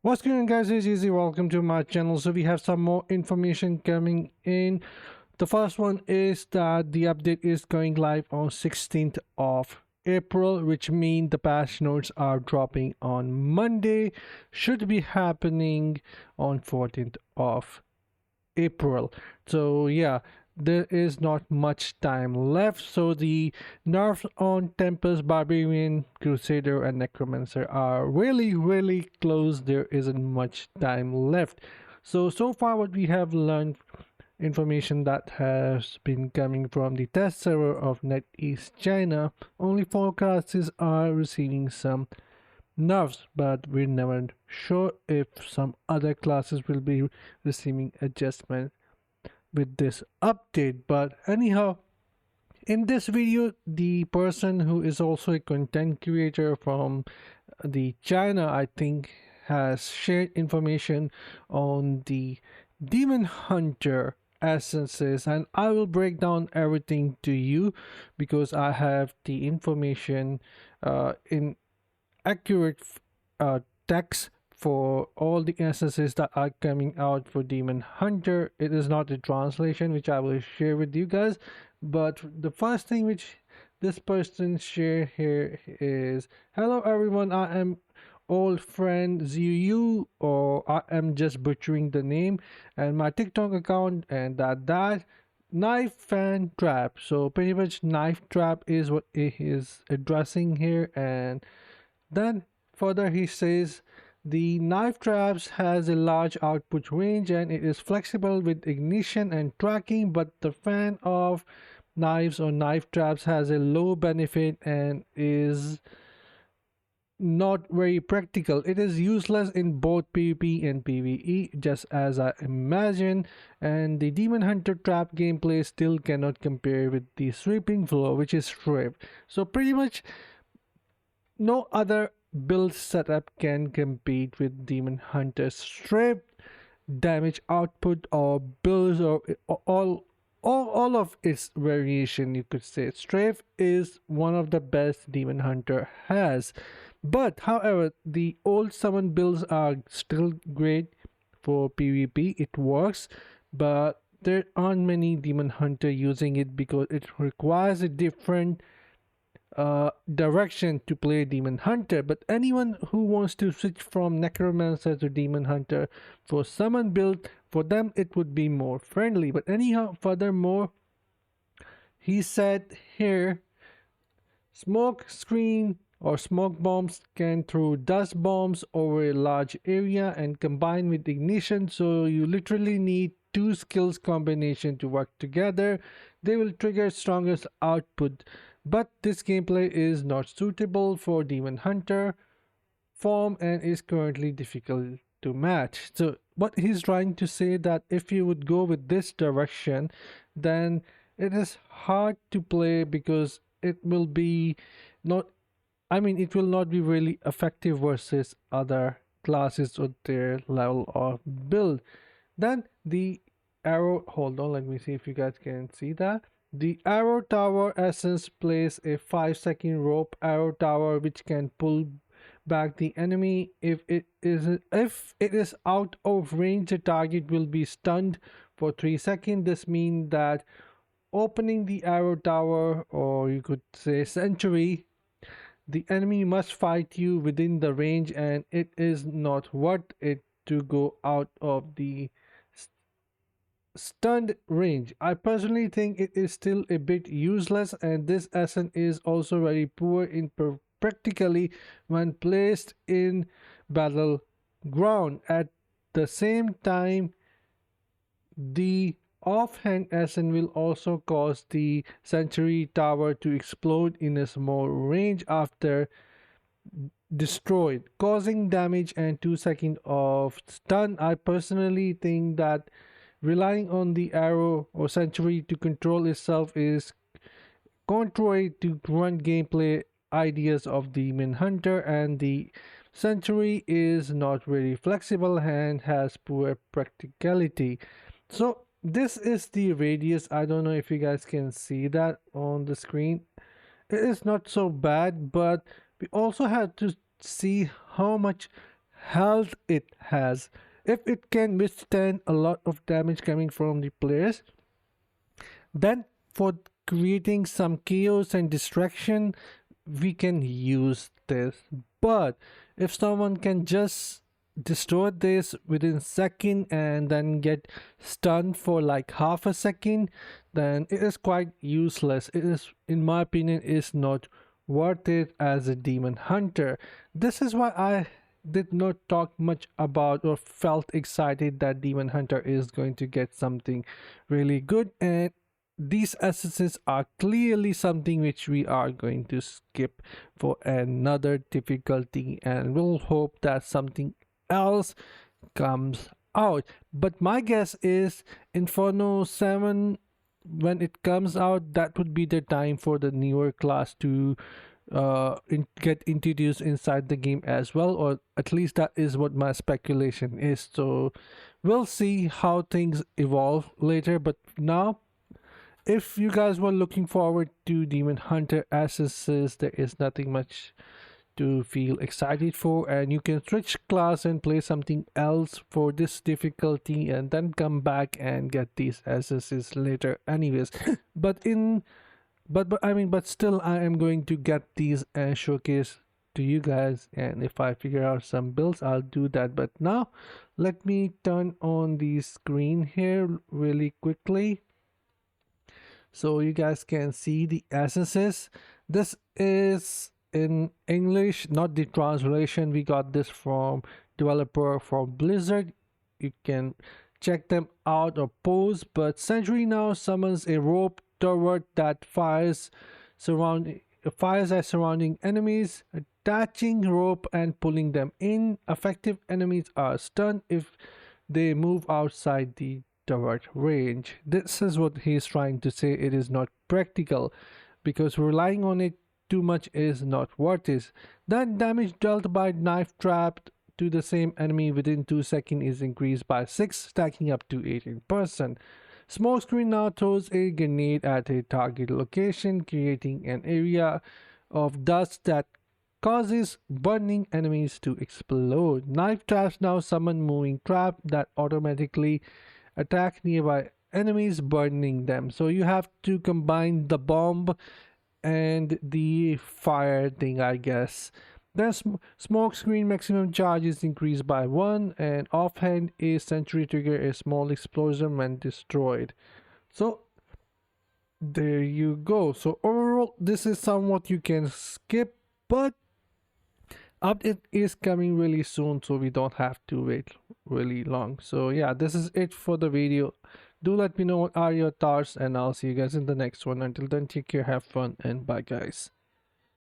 What's going on, guys? It's Easy. Welcome to my channel. So we have some more information coming in. The first one is that the update is going live on 16th of April, which means the patch notes are dropping on Monday. Should be happening on 14th of April. So yeah, there is not much time left. So the nerfs on Tempest, Barbarian, Crusader, and Necromancer are really close. There isn't much time left. So far what we have learned, information that has been coming from the test server of NetEast China, only 4 classes are receiving some nerfs, but we're never sure if some other classes will be receiving adjustment with this update. But anyhow, in this video, the person who is also a content creator from the China, I think, has shared information on the Demon Hunter essences, and I will break down everything to you because I have the information in accurate text for all the essences that are coming out for Demon Hunter. It is not a translation which I will share with you guys, but the first thing which this person share here is, hello everyone, I am old friend Ziyu, or I am just butchering the name, and my TikTok account, and that knife fan trap. So pretty much knife trap is what he is addressing here. And then further he says the knife traps has a large output range and it is flexible with ignition and tracking, but the fan of knives or knife traps has a low benefit and is not very practical. It is useless in both PvP and PvE, just as I imagine, and the Demon Hunter trap gameplay still cannot compare with the sweeping flow, which is stripped. So pretty much no other build setup can compete with Demon Hunter's strip, damage output, or builds, or all of its variation. You could say Strafe is one of the best Demon Hunter has. But however, the old summon builds are still great for PvP. It works, but there aren't many Demon Hunter using it because it requires a different direction to play Demon Hunter. But anyone who wants to switch from Necromancer to Demon Hunter for summon build, for them it would be more friendly. But anyhow, furthermore, he said here, smoke screen or smoke bombs can throw dust bombs over a large area and combine with ignition, so you literally need two skills combination to work together. They will trigger strongest output, but this gameplay is not suitable for Demon Hunter form and is currently difficult to match. So what he's trying to say, that if you would go with this direction, then it is hard to play because it will be not, I mean, it will not be really effective versus other classes or their level of build. Then the arrow, hold on, let me see if you guys can see that. The arrow tower essence plays a 5-second rope arrow tower which can pull back the enemy. If it is out of range, the target will be stunned for 3 seconds. This means that opening the arrow tower, or you could say Sentry, the enemy must fight you within the range and it is not worth it to go out of the stunned range. I personally think it is still a bit useless, and this essence is also very poor in practically when placed in battleground. At the same time, the offhand essence will also cause the Sentry tower to explode in a small range after destroyed, causing damage and 2 seconds of stun. I personally think that relying on the arrow or Sentry to control itself is contrary to run gameplay ideas of Demon Hunter, and the Sentry is not very flexible and has poor practicality. So this is the radius. I don't know if you guys can see that on the screen. It is not so bad, but we also have to see how much health it has. If it can withstand a lot of damage coming from the players, then for creating some chaos and distraction, we can use this. But if someone can just destroy this within second and then get stunned for like half a second, then it is quite useless. It is, in my opinion, is not worth it as a demon hunter. This is why I did not talk much about or felt excited that demon hunter is going to get something really good, and these assets are clearly something which we are going to skip for another difficulty, and we'll hope that something else comes out. But my guess is Inferno 7, when it comes out, that would be the time for the newer class to get introduced inside the game as well, or at least that is what my speculation is. So we'll see how things evolve later, but now, if you guys were looking forward to Demon Hunter accesses, there is nothing much to feel excited for, and you can switch class and play something else for this difficulty and then come back and get these accesses later anyways. But still I am going to get these and showcase to you guys, and if I figure out some builds I'll do that. But now let me turn on the screen here really quickly so you guys can see the essences. This is in English, not the translation. We got this from developer from Blizzard. You can check them out or pose. But Sentry now summons a rope turret that fires at surrounding enemies, attaching rope and pulling them in. Effective enemies are stunned if they move outside the turret range. This is what he's trying to say. It is not practical because relying on it too much is not worth it. Then damage dealt by knife trap to the same enemy within 2 seconds is increased by 6, stacking up to 18%. Smokescreen now throws a grenade at a target location, creating an area of dust that causes burning enemies to explode. Knife traps now summon moving trap that automatically attack nearby enemies, burning them. So you have to combine the bomb and the fire thing, I guess. Then smoke screen maximum charge is increased by 1, and offhand a Sentry trigger a small explosion when destroyed. So there you go. So overall this is somewhat you can skip, but update is coming really soon, so we don't have to wait really long. So yeah, this is it for the video. Do let me know what are your thoughts, and I'll see you guys in the next one. Until then, take care, have fun, and bye guys.